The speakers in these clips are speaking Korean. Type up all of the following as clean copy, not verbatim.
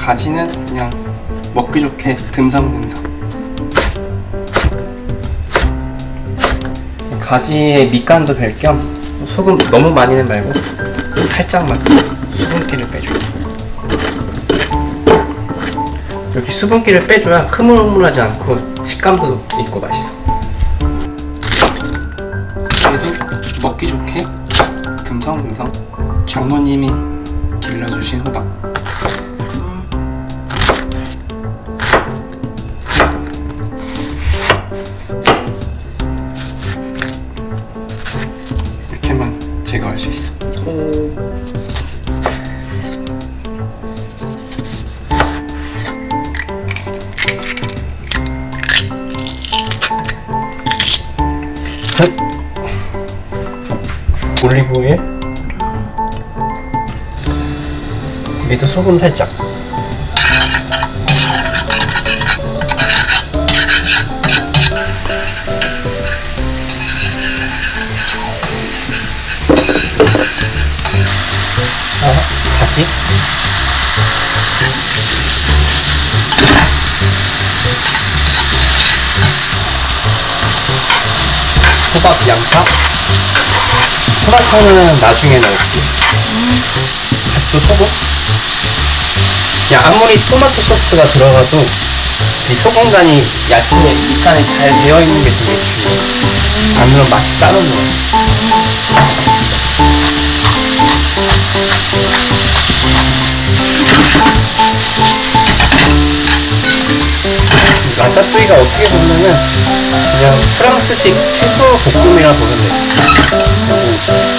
가지는 그냥 먹기 좋게 듬성듬성. 가지에 밑간도 뵐 겸 소금 너무 많이는 말고 살짝만 수분기를 빼줄게. 이렇게 수분기를 빼줘야 흐물흐물하지 않고 식감도 있고 맛있어. 그래도 먹기 좋게 듬성듬성 장모님이 길러주신 호박. 이렇게만 제거할 수 있어. 올리브오일, 여기도 소금 살짝. 가지. 호박, 양파. 토마토는 나중에 넣을게. 다시 또 소금. 아무리 토마토 소스가 들어가도 이 소금간이 야채에 밑간이 잘 되어있는 게 되게 중요해. 안 그러면 맛이 따로는. 라따뚜이가 어떻게 보면은 그냥 프랑스식 채소 볶음이라 보면 돼.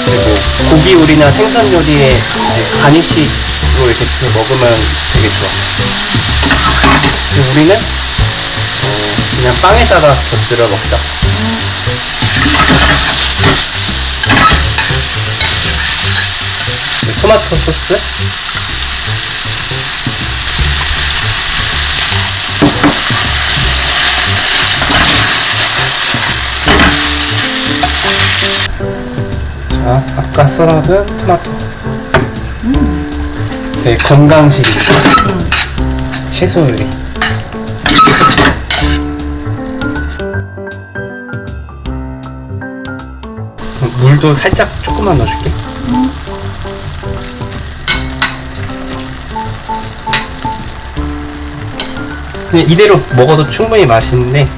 그리고 고기 요리나 생선 요리에 이제 가니쉬로 이렇게 먹으면 되게 좋아. 근데 우리는 그냥 빵에다가 곁들여 먹자. 토마토 소스. 자, 아까 썰어둔 토마토. 되게 건강식 채소 요리. 물도 살짝 조금만 넣어줄게. 그냥 이대로 먹어도 충분히 맛있는데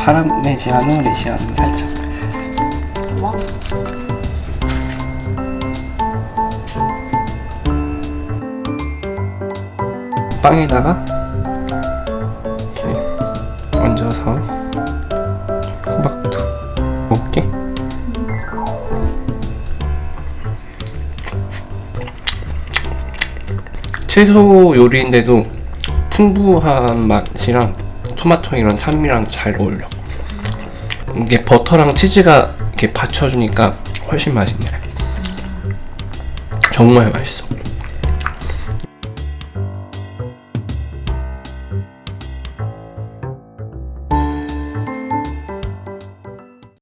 파르메지아노 레지아노 살짝. 빵에다가 이렇게 얹어서 호박도 먹게. 채소 요리인데도 풍부한 맛이랑 토마토 이런 산미랑 잘 어울려. 이게 버터랑 치즈가 이렇게 받쳐주니까 훨씬 맛있네. 정말 맛있어.